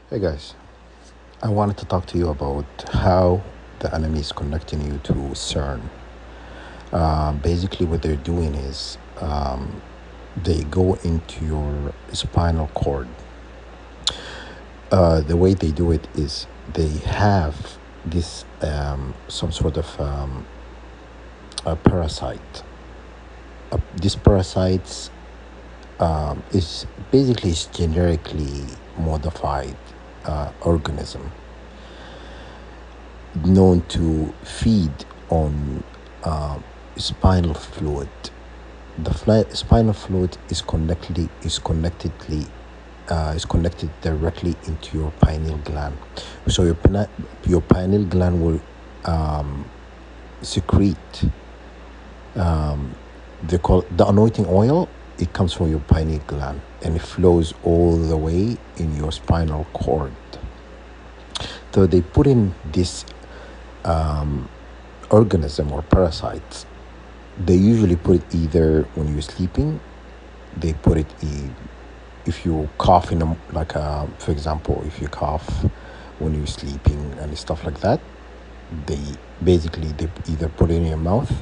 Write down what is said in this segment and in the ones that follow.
Hey guys, I wanted to talk to you about how the enemy is connecting you to Cern. Basically, what they're doing is they go into your spinal cord. The way they do it is they have this some sort of a parasite. This parasite is basically is generically modified organism known to feed on spinal fluid. The spinal fluid is connected directly into your pineal gland. So your pineal gland will secrete they call the anointing oil. It comes from your pineal gland and it flows all the way in your spinal cord. So they put in this organism or parasites. They usually put it either when you're sleeping. They put it if you cough for example, if you cough when you're sleeping and stuff like that. They either put it in your mouth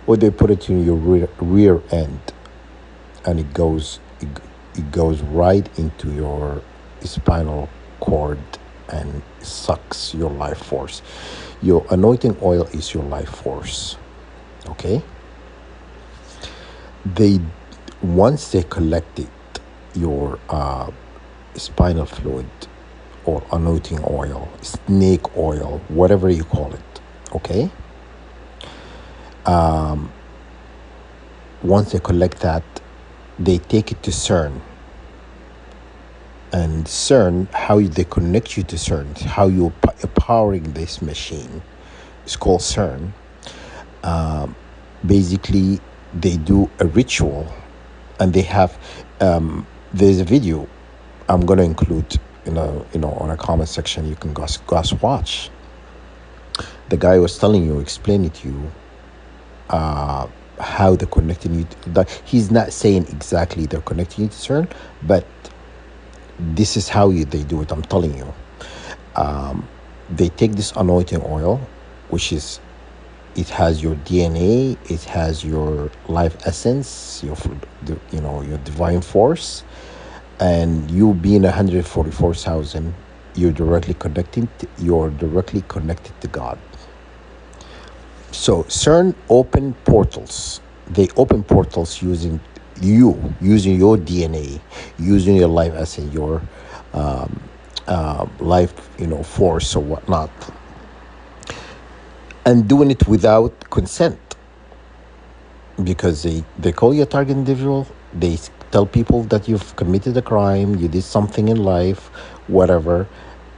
or they put it in your rear end, and it goes right into your spinal cord and sucks your life force. Your anointing oil is your life force. Okay. They Once they collected your spinal fluid or anointing oil, snake oil, whatever you call it, okay? Once they collect that, they take it to Cern. And Cern, how they connect you to Cern, how you're powering this machine, it's called Cern. Basically, they do a ritual, and they have there's a video I'm going to include on a comment section. You can go watch. The guy was explaining to you how they're connecting you. He's not saying exactly they're connecting you to CERN, but this is how they do it. I'm telling you. They take this anointing oil, which is, it has your DNA, it has your life essence, your divine force, and you being 144,000, you're directly connected to God. So CERN open portals. They open portals using your DNA, using your life essence, your life, force or whatnot, and doing it without consent, because they call you a target individual. They tell people that you've committed a crime, you did something in life, whatever,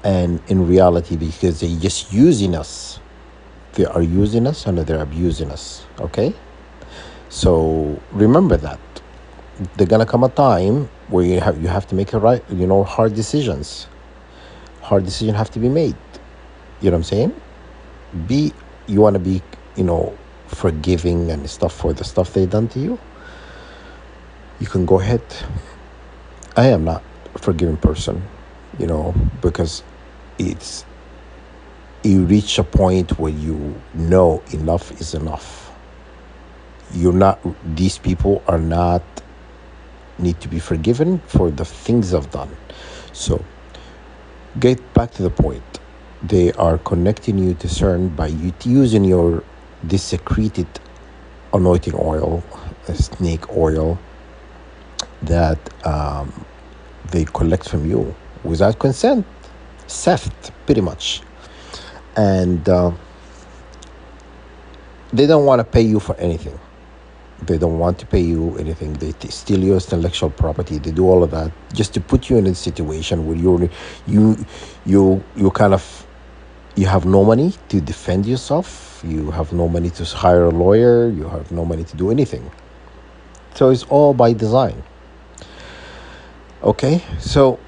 and in reality, because they're just using us, they are using us and they're abusing us. Okay, so remember that there's gonna come a time where you have to make hard decisions. Hard decisions have to be made. You know what I'm saying? You want to be forgiving and stuff for the stuff they done to you. You can go ahead. I am not a forgiving person, because you reach a point where enough is enough. These people are not need to be forgiven for the things they've done. So get back to the point. They are connecting you to CERN by using this secreted anointing oil, snake oil, that they collect from you without consent. Theft, pretty much. And they don't want to pay you for anything. They don't want to pay you anything. They steal your intellectual property. They do all of that just to put you in a situation where you have no money to defend yourself. You have no money to hire a lawyer. You have no money to do anything. So it's all by design. Okay, so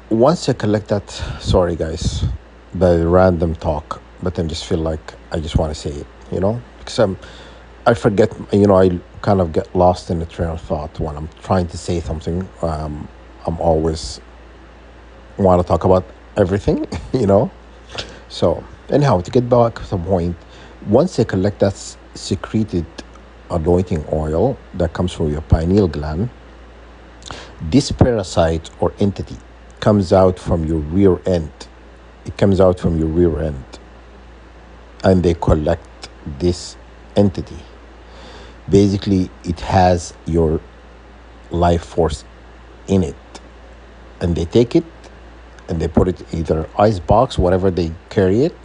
once I collect that, sorry guys, the random talk, but I just feel like I just want to say it, because I forget, I kind of get lost in the train of thought when I'm trying to say something. I'm always want to talk about everything, you know. So, anyhow, to get back to the point, once they collect that secreted anointing oil that comes from your pineal gland, this parasite or entity comes out from your rear end. It comes out from your rear end, and they collect this entity. Basically, it has your life force in it, and they take it and they put it either ice box, whatever they carry it,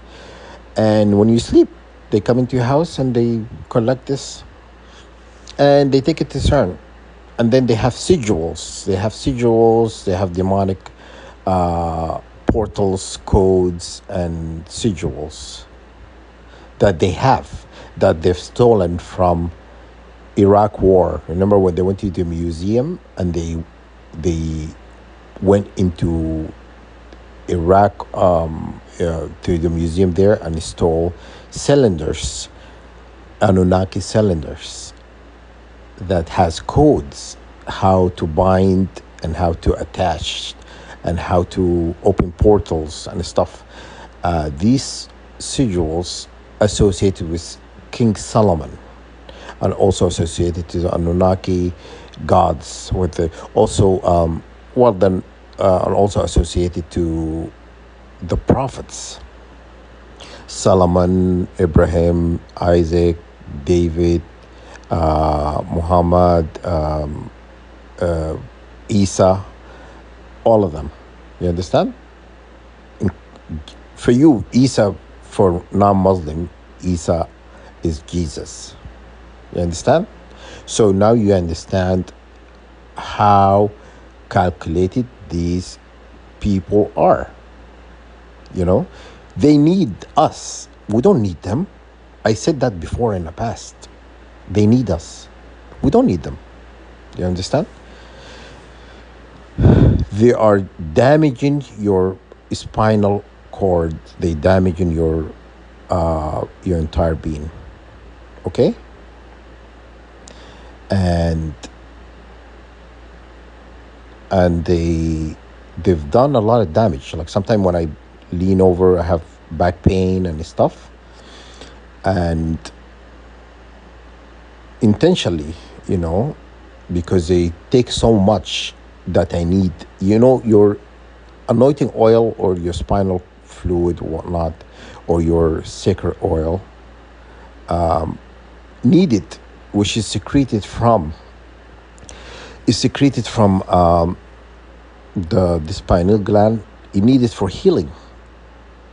and when you sleep, they come into your house and they collect this and they take it to Cern. And then they have sigils. They have demonic portals, codes, and sigils that they have, that they've stolen from Iraq War. Remember when they went to the museum and they went into Iraq to the museum there and stole cylinders, Anunnaki cylinders that has codes how to bind and how to attach and how to open portals and stuff. These sigils associated with King Solomon and also associated to the Anunnaki gods with the also and also associated to the prophets Solomon, Abraham, Isaac, David, Muhammad, Isa, all of them. You understand? For you, Isa, for non-Muslim, Isa is Jesus. You understand? So now you understand how calculated these people are. You know, they need us. We don't need them. I said that before in the past. They need us. We don't need them. You understand? They are damaging your spinal cord. They damaging your entire being. Okay? And they've done a lot of damage. Like sometimes when I lean over, I have back pain and stuff, and intentionally, because they take so much that I need, your anointing oil or your spinal fluid or whatnot, or your sacred oil, needed, which is secreted from the spinal gland. It needed for healing.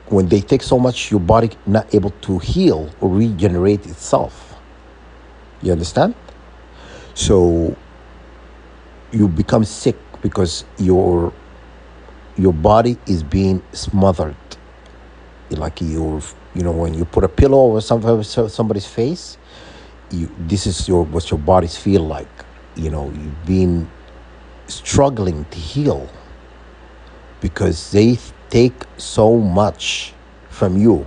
When they take so much, your body not able to heal or regenerate itself. You understand? So you become sick because your body is being smothered. Like when you put a pillow over somebody's face, this is what your bodies feel like. You've been struggling to heal because they take so much from you.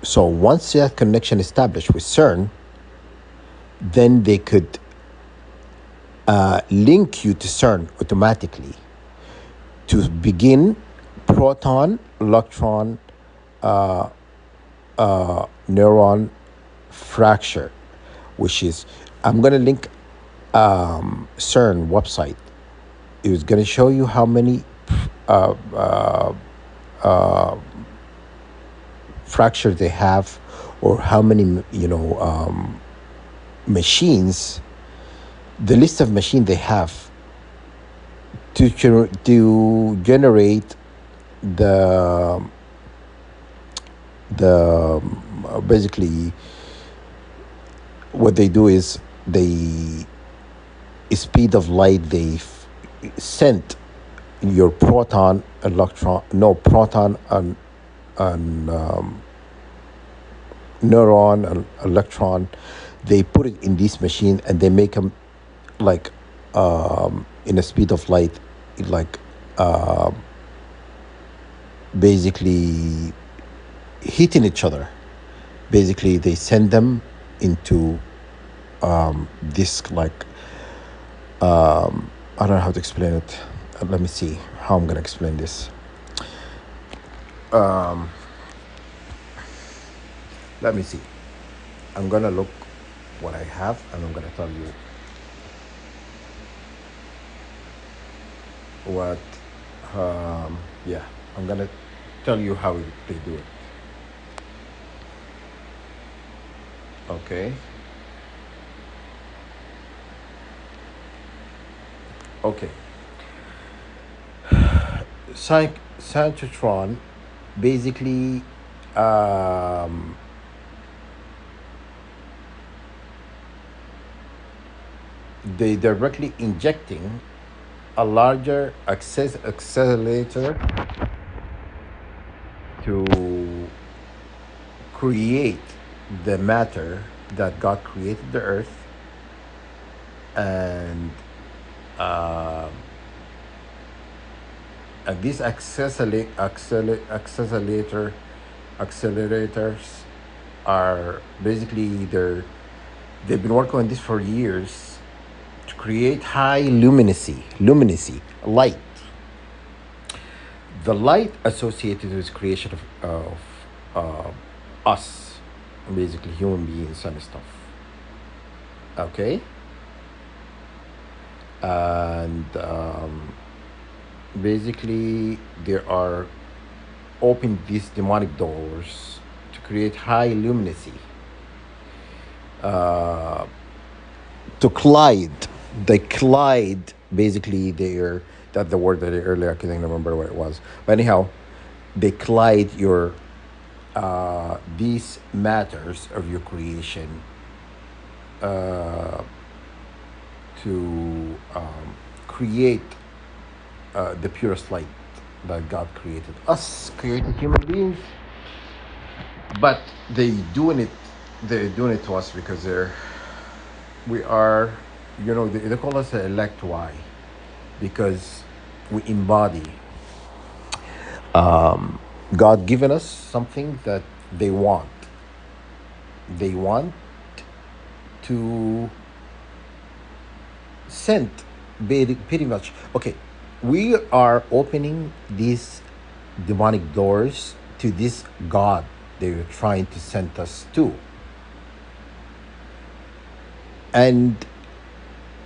So once that connection established with Cern, then they could link you to Cern automatically to begin proton, electron, neuron fracture, which is, I'm going to link Cern website. It was going to show you how many fractures they have, or how many machines, the list of machines they have to generate the basically what they do is the speed of light. They sent your proton, electron, proton and neuron and electron. They put it in this machine and they make them like in a speed of light, like basically hitting each other. Basically, they send them into this like I don't know how to explain it. Let me see how I'm gonna explain this. Let me see. I'm gonna look what I have, and I'm gonna tell you what. Yeah, I'm gonna tell you how they do it. Okay. Okay. Synchrotron basically, um, they directly injecting a larger accelerator to create the matter that God created the earth, and uh, these accelerators are basically they've been working on this for years to create high luminosity light, the light associated with creation of us, basically human beings and stuff. Okay. And basically they are open these demonic doors to create high luminosity, to collide. They collide, basically they're, that the word that I earlier I couldn't remember what it was, but anyhow, they collide your these matters of your creation to create the purest light that God created us, created human beings. But they're doing it to us because we are, they call us the elect. Why? Because we embody God given us something that they want. They want to send, pretty much. Okay, we are opening these demonic doors to this God they're trying to send us to. And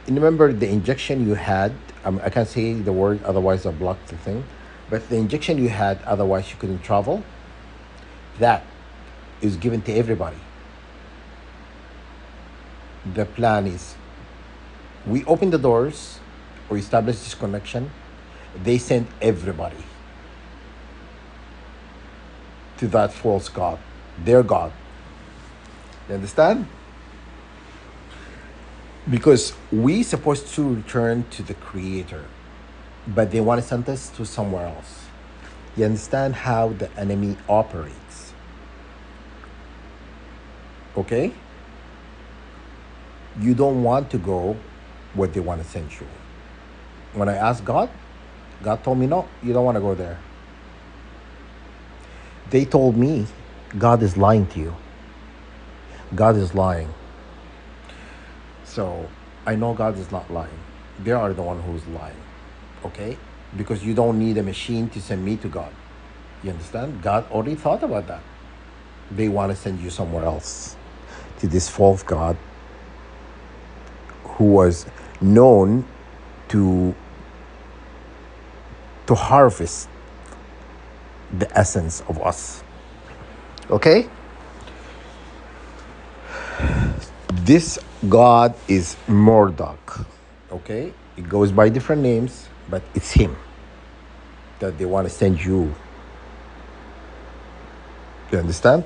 remember the injection you had, I can't say the word, otherwise I block the thing, but the injection you had, otherwise you couldn't travel, that is given to everybody. The plan is we open the doors, we establish this connection, they send everybody to that false God, their God. You understand? Because we supposed to return to the Creator, but they want to send us to somewhere else. You understand how the enemy operates? Okay? You don't want to go where they want to send you. When I asked God, God told me, no, you don't want to go there. They told me, God is lying to you. God is lying. So I know God is not lying. They are the one who's lying. Okay? Because you don't need a machine to send me to God. You understand? God already thought about that. They want to send you somewhere else, to this false God who was known to harvest the essence of us. Okay? This God is Mordok. Okay? It goes by different names, but it's him that they want to send you. You understand?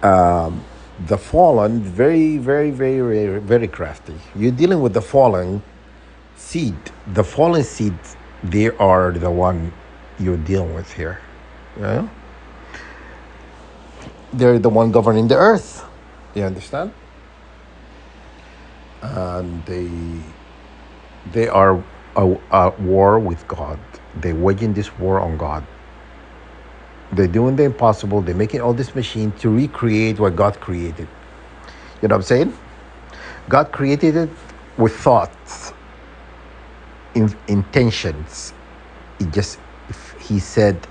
The fallen, very, very, very, very, very crafty. You're dealing with the fallen seed. The fallen seed, they are the one you're dealing with here. Yeah? They're the one governing the earth. You understand? And they are at war with God. They're waging this war on God. They're doing the impossible. They're making all this machine to recreate what God created. You know what I'm saying? God created it with thoughts. intentions. It just, if he said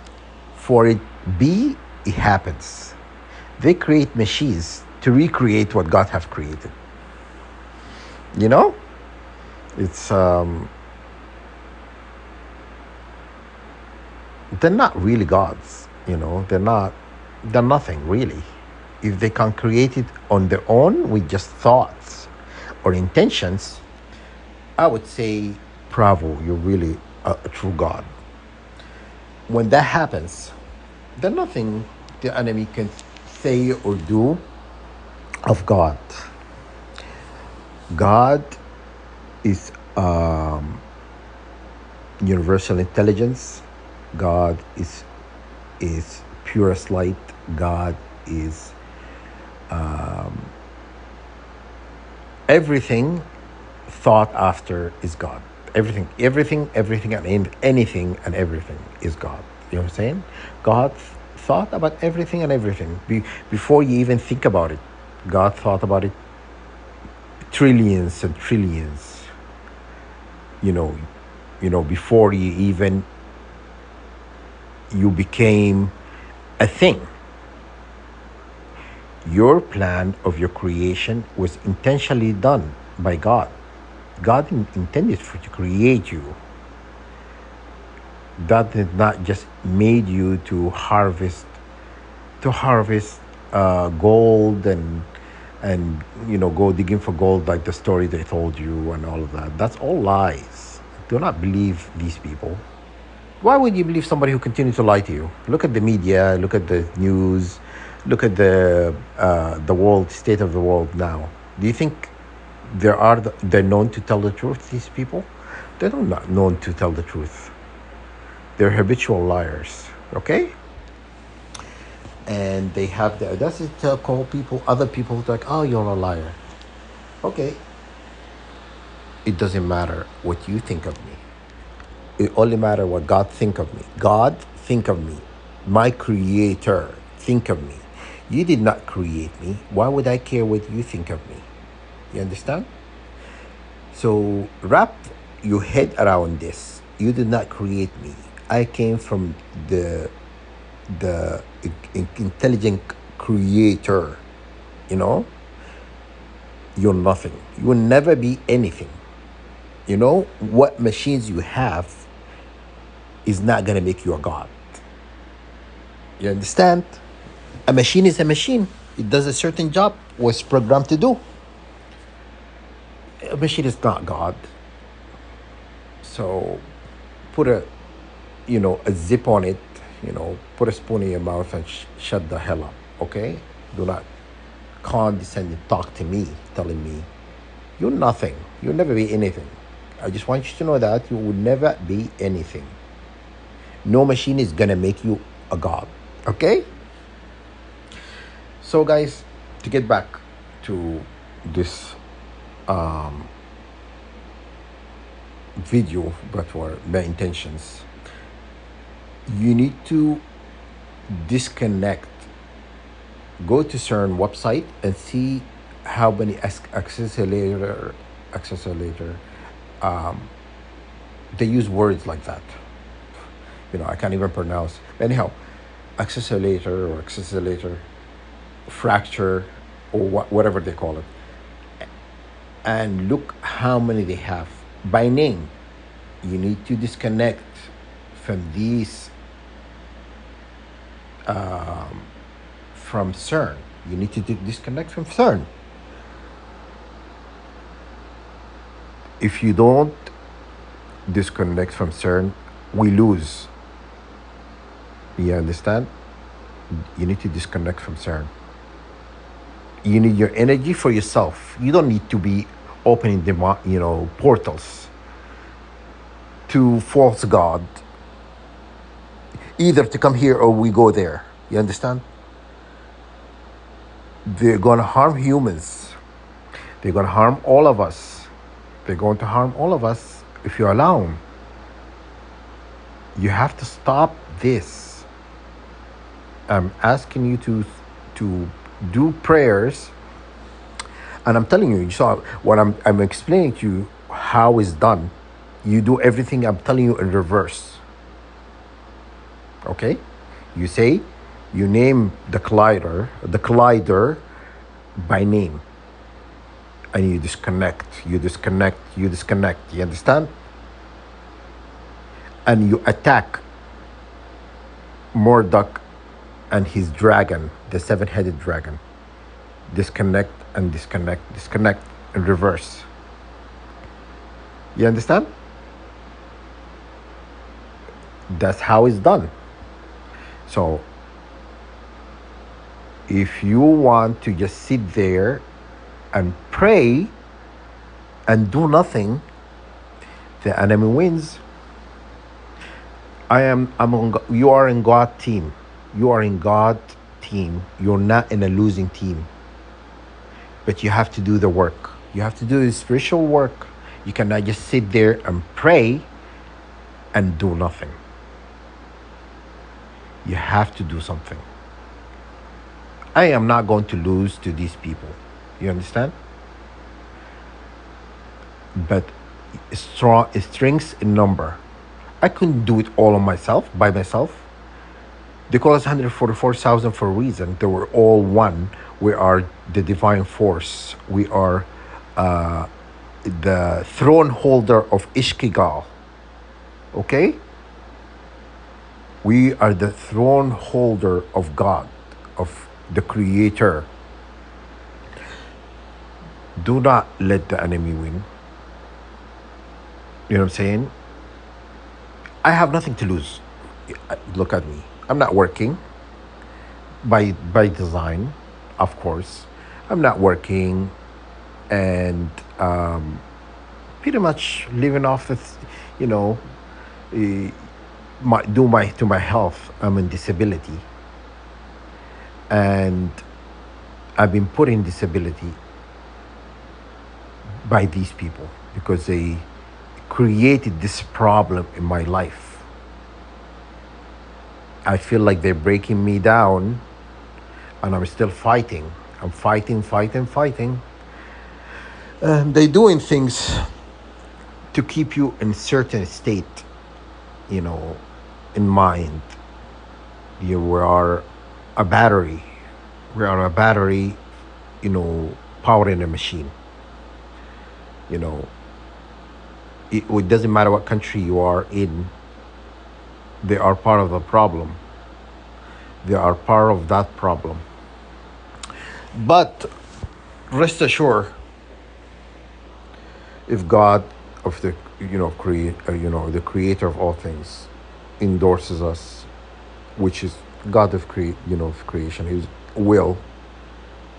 for it be, it happens. They create machines to recreate what God have created. You know, it's they're not really gods. You know, they're nothing really. If they can create it on their own with just thoughts or intentions, I would say, bravo, you're really a true God. When that happens, there's nothing the enemy can say or do of God. God is universal intelligence. God is purest light. God is everything thought after is God. Everything, and anything and everything is God. You know what I'm saying? God thought about everything and everything before you even think about it. God thought about it trillions and trillions. You know, before you became a thing. Your plan of your creation was intentionally done by God. God intended to create you. God did not just made you to harvest gold and go digging for gold like the story they told you and all of that. That's all lies. Do not believe these people. Why would you believe somebody who continues to lie to you? Look at the media, look at the news, look at the world state of the world now. Do you think they're known to tell the truth? These people, they're not known to tell the truth. They're habitual liars. Okay, and they have the audacity to call other people like, "Oh, you're a liar." Okay, it doesn't matter what you think of me. It only matters what God think of me. God think of me. My creator think of me. You did not create me. Why would I care what you think of me? You understand? So wrap your head around this. You did not create me. I came from the intelligent creator. You know, you're nothing. You will never be anything. You know what machines you have is not gonna make you a god. You understand? A machine is a machine. It does a certain job, was programmed to do. A machine is not God. So put a zip on it, put a spoon in your mouth and shut the hell up, okay? Do not condescend and talk to me, telling me, you're nothing. You'll never be anything. I just want you to know that you will never be anything. No machine is gonna make you a god, okay? So guys, to get back to this video, but for my intentions, you need to disconnect. Go to Cern website and see how many accelerator they use words like that. I can't even pronounce. Anyhow, accelerator, fracture, or whatever they call it. And look how many they have by name. You need to disconnect from these from Cern. You need to disconnect from Cern. If you don't disconnect from Cern, we lose. You understand? You need to disconnect from Cern. You need your energy for yourself. You don't need to be opening the portals to false god, either to come here or we go there. You understand? They're gonna harm humans. They're gonna harm all of us. They're going to harm all of us if you allow them. You have to stop this. I'm asking you to do prayers, and I'm telling you. So what I'm explaining to you how it's done. You do everything I'm telling you in reverse. Okay? You say, you name the collider by name, and you disconnect. You understand? And you attack Mordok and his dragon, the seven-headed dragon. Disconnect and disconnect in reverse. You understand? That's how it's done. So if you want to just sit there and pray and do nothing, the enemy wins. You are in God team. You are in God team. You're not in a losing team. But you have to do the work. You have to do the spiritual work. You cannot just sit there and pray and do nothing. You have to do something. I am not going to lose to these people. You understand? But strength in number. I couldn't do it all on myself, by myself. They call us 144,000 for a reason. They were all one. We are the divine force. We are the throne holder of Ishkigal. Okay? We are the throne holder of God, of the Creator. Do not let the enemy win. You know what I'm saying? I have nothing to lose. Look at me. I'm not working by design, of course. I'm not working and pretty much living off the, you know, to my health. I'm in disability, and I've been put in disability by these people because they created this problem in my life. I feel like they're breaking me down, and I'm still fighting. I'm fighting. And they're doing things to keep you in certain state, you know, in mind. We are a battery. We are a battery, powering a machine. You know, it doesn't matter what country you are in, they are part of the problem. They are part of that problem. But rest assured, if God of the the creator of all things endorses us, which is God of creation, his will,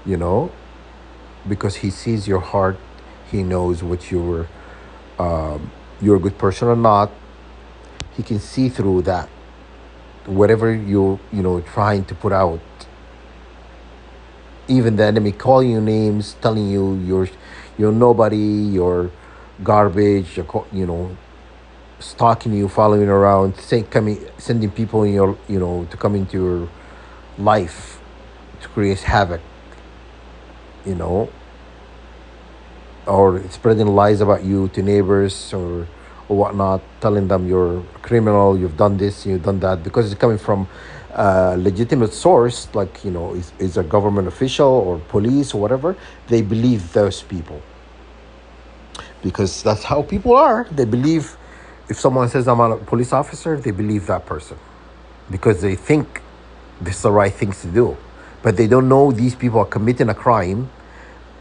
you know, because he sees your heart, he knows what you're a good person or not. He can see through that. Whatever trying to put out, even the enemy calling you names, telling you you're nobody, you're garbage, stalking you, following you around, sending people in your to come into your life to create havoc, you know, or spreading lies about you to neighbors or whatnot, telling them you're a criminal, you've done this, you've done that, because it's coming from a legitimate source, like, is a government official or police or whatever. They believe those people because that's how people are. They believe if someone says I'm a police officer, they believe that person because they think this is the right things to do. But they don't know these people are committing a crime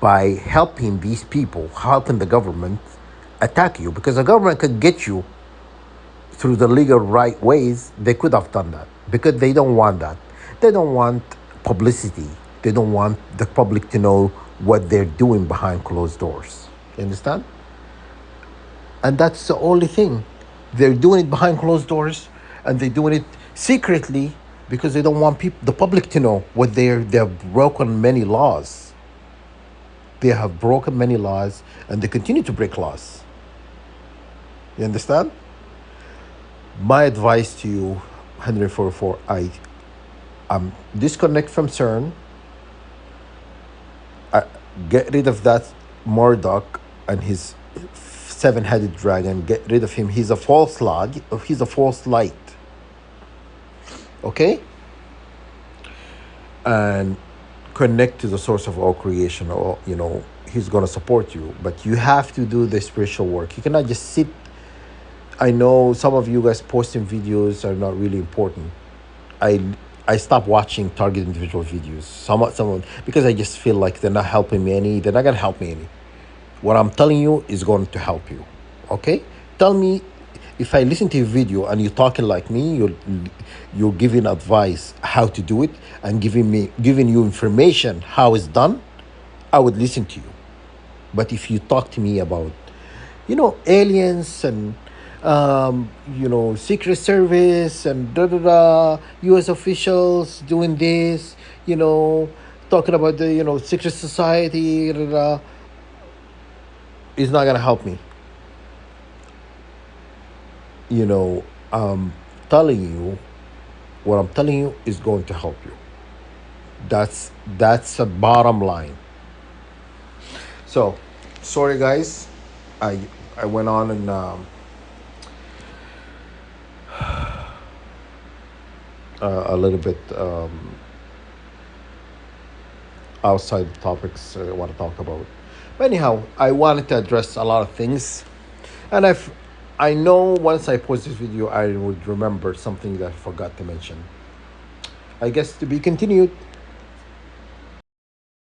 by helping these people, helping the government attack you, because the government could get you through the legal right ways. They could have done that because they don't want that. They don't want publicity. They don't want the public to know what they're doing behind closed doors. You understand? And that's the only thing. They're doing it behind closed doors, and they're doing it secretly because they don't want the public to know what they've broken many laws. They have broken many laws, and they continue to break laws. You understand? My advice to you, 144, disconnect from Cern. Get rid of that Murdoch and his seven-headed dragon. Get rid of him. He's a false light. He's a false light. Okay, and connect to the source of all creation. Or he's gonna support you, but you have to do the spiritual work. You cannot just sit. I know some of you guys posting videos are not really important. I I stopped watching target individual videos. Someone because I just feel like they're not helping me any. They're not gonna help me any. What I'm telling you is going to help you. Okay? Tell me if I listen to your video and you're talking like me, you're giving advice how to do it and giving you information how it's done, I would listen to you. But if you talk to me about, aliens and Secret Service and da da da, U.S. officials doing this, talking about the secret society, da, da, da, it's not gonna help me. You know, telling you what I'm telling you is going to help you. That's a bottom line. So, sorry guys, I went on and a little bit outside the topics I want to talk about. But anyhow, I wanted to address a lot of things, and I know once I post this video, I would remember something that I forgot to mention. I guess to be continued.